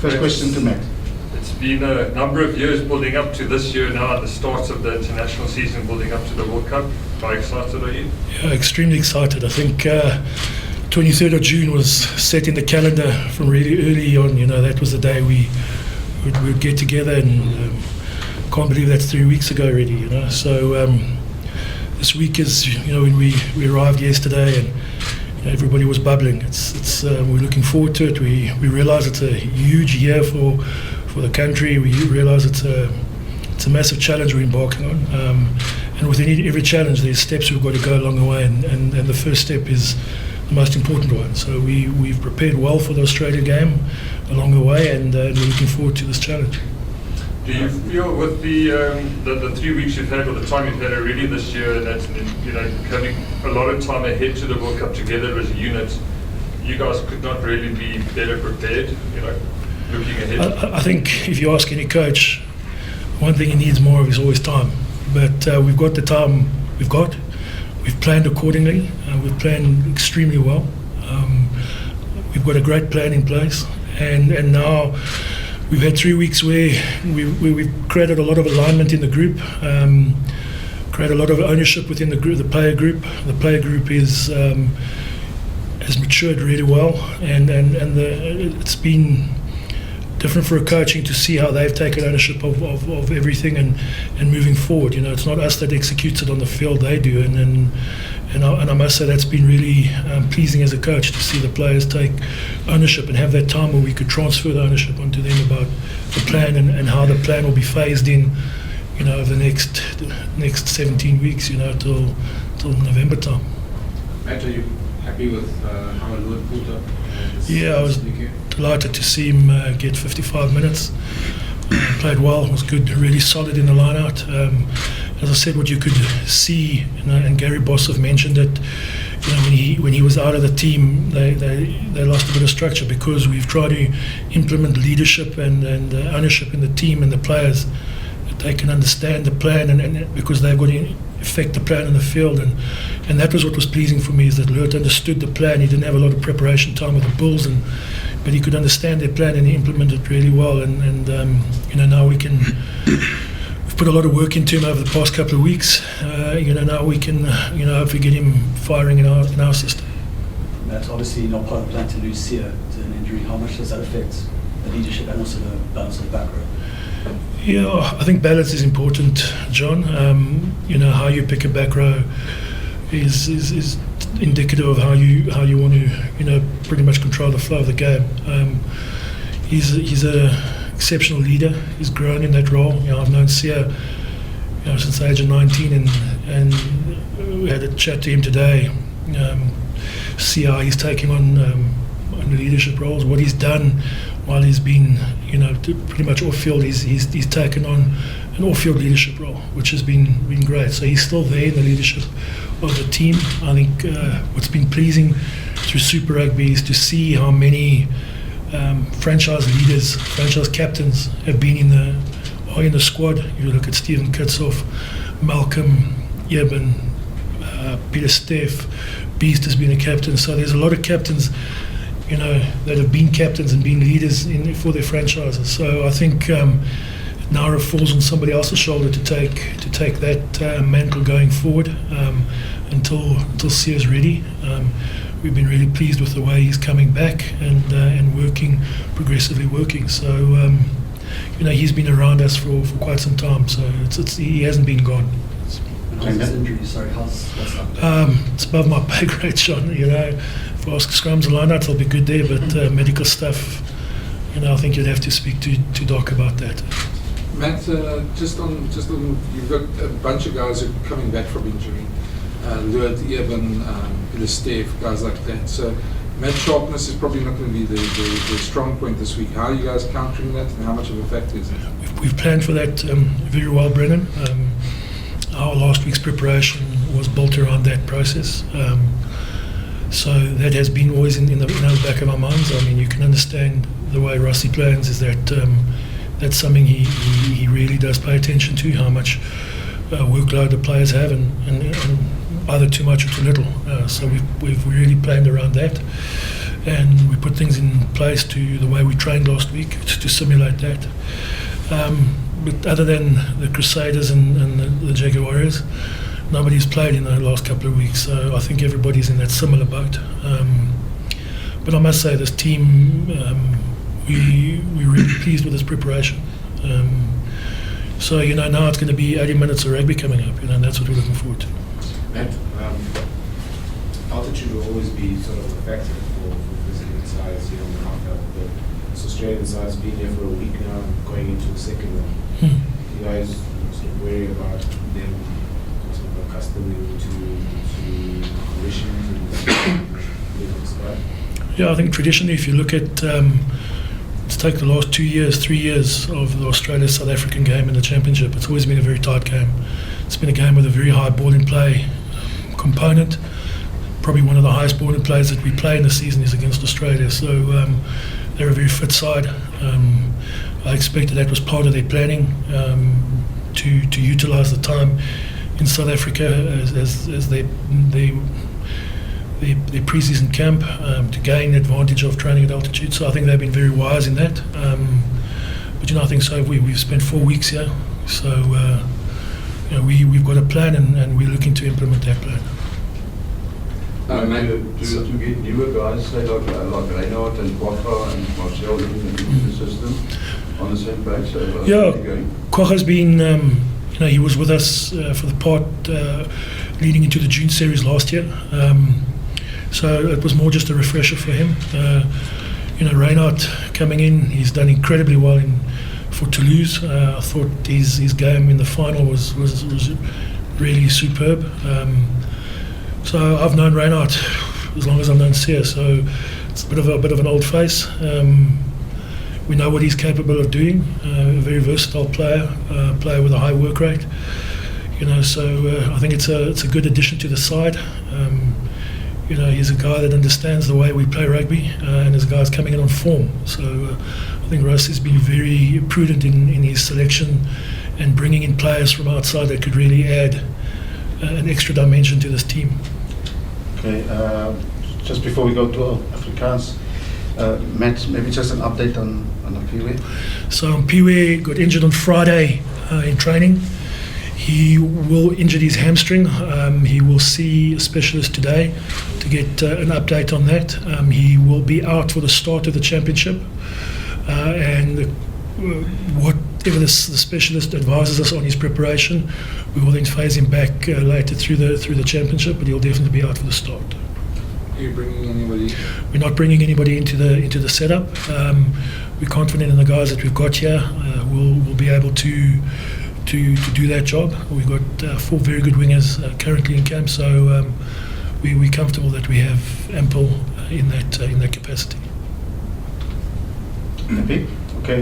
First question to Matt. It's been a number of years building up to this year now, at the start of the international season, building up to the World Cup. How excited are you? Yeah, extremely excited. I think 23rd of June was set in the calendar from really early on. That was the day we would get together, and can't believe that's 3 weeks ago already. So this week is, when we arrived yesterday, and everybody was bubbling. We're looking forward to it. We realise it's a huge year for the country. We realise it's a massive challenge we're embarking on. And with every challenge, there's steps we've got to go along the way, and the first step is the most important one. So we've prepared well for the Australia game along the way, and we're looking forward to this challenge. Do you feel with the 3 weeks you've had, or the time you've had already this year, and that's having a lot of time ahead to the World Cup together as a unit, you guys could not really be better prepared, looking ahead? I think if you ask any coach, one thing he needs more of is always time. But we've got the time we've got. We've planned accordingly. We've planned extremely well. We've got a great plan in place, and now we've had 3 weeks where we've created a lot of alignment in the group, created a lot of ownership within the group, the player group. The player group has matured really well, and it's been different for a coaching to see how they've taken ownership of everything and moving forward. It's not us that executes it on the field; they do, and I must say that's been really pleasing as a coach to see the players take ownership and have that time where we could transfer the ownership onto them about the plan and how the plan will be phased in, over the next 17 weeks, till November time. Matt, are you happy with how Lord pulled up? Yeah, I was delighted to see him get 55 minutes. Played well, was good, really solid in the line-out. As I said, what you could see, and Gary Bossoff mentioned it, when he was out of the team, they lost a bit of structure because we've tried to implement leadership and ownership in the team and the players, that they can understand the plan, and because they've got to affect the plan in the field, and that was what was pleasing for me, is that Lurt understood the plan. He didn't have a lot of preparation time with the Bulls, but he could understand their plan and he implemented it really well, and now we've put a lot of work into him over the past couple of weeks. Now we can hopefully get him firing in our system. That's obviously not part of the plan to lose Sia to an injury. How much does that affect the leadership and also the balance of the back row? Yeah, I think balance is important, John. How you pick a back row is indicative of how you want to pretty much control the flow of the game. He's a exceptional leader. He's grown in that role. I've known Sia since the age of 19, and we had a chat to him today. See how he's taking on the leadership roles. What he's done while he's been pretty much off field, he's taken on an off-field leadership role, which has been great. So he's still there in the leadership of the team. I think what's been pleasing through Super Rugby is to see how many franchise leaders, franchise captains have been in the squad. You look at Stephen Kitsoff, Malcolm, Eben, Peter Steff, Beast has been a captain. So there's a lot of captains that have been captains and been leaders for their franchises. So I think now it falls on somebody else's shoulder to take that mantle going forward until Sia's ready. We've been really pleased with the way he's coming back and progressively working. So he's been around us for quite some time. So he hasn't been gone. How's his injury? Sorry, what's up? It's above my pay grade, Sean. If I ask scrums and lineouts, I'll be good there, but medical stuff, I think you'd have to speak to Doc about that. Matt, just on, you've got a bunch of guys who are coming back from injury. Lurt, Eben, Peter Steff, guys like that. So Matt sharpness is probably not going to be the strong point this week. How are you guys countering that, and how much of a factor is it? We've planned for that very well, Brennan. Our last week's preparation was built around that process. So that has been always in the back of our minds. I mean, you can understand the way Rossi plans is that that's something he really does pay attention to, how much workload the players have, and either too much or too little. So we've really planned around that. and we put things in place to the way we trained last week to simulate that. But other than the Crusaders and the Jaguar Warriors, nobody's played in the last couple of weeks, so I think everybody's in that similar boat. But I must say, this team, we're really pleased with this preparation. So, now it's going to be 80 minutes of rugby coming up, and that's what we're looking forward to. Matt, altitude will always be sort of a factor for visiting sides, after the Australian side's been there for a week now, going into the second one. You guys sort of worry about them sort of accustoming to conditions and side? Yeah, I think traditionally, if you look at, let's take the last 2 years, 3 years of the Australia-South African game in the Championship, it's always been a very tight game. It's been a game with a very high ball in play component. Probably one of the highest ball in plays that we play in the season is against Australia. So they're a very fit side. I expected that was part of their planning, to utilise the time in South Africa as their pre-season camp, to gain advantage of training at altitude. So I think they've been very wise in that. But I think so. We've spent 4 weeks here, so we've got a plan, and we're looking to implement that plan. To get newer guys, say like Reinhardt and Quagga and Marcel into the system on the same page. Quagga's been, he was with us for the part leading into the June series last year. So it was more just a refresher for him. Reinhardt coming in, he's done incredibly well for Toulouse. I thought his game in the final was really superb. So I've known Reinhardt as long as I've known Sia, so it's a bit of an old face. We know what he's capable of doing. A very versatile player with a high work rate. So I think it's a good addition to the side. He's a guy that understands the way we play rugby, and is a guy that's coming in on form. So I think Russ has been very prudent in his selection and bringing in players from outside that could really add an extra dimension to this team. Okay, just before we go to Afrikaans, Matt, maybe just an update on Piwe. So Piwe got injured on Friday in training. He will injure his hamstring. He will see a specialist today to get an update on that. He will be out for the start of the championship, and whatever the specialist advises us on his preparation, we will then phase him back later through the championship, but he'll definitely be out for the start. Are you bringing anybody? We're not bringing anybody into the setup. We're confident in the guys that we've got here. We'll be able to do that job. We've got 4 very good wingers currently in camp, so we're comfortable that we have ample in that capacity. Happy? Okay.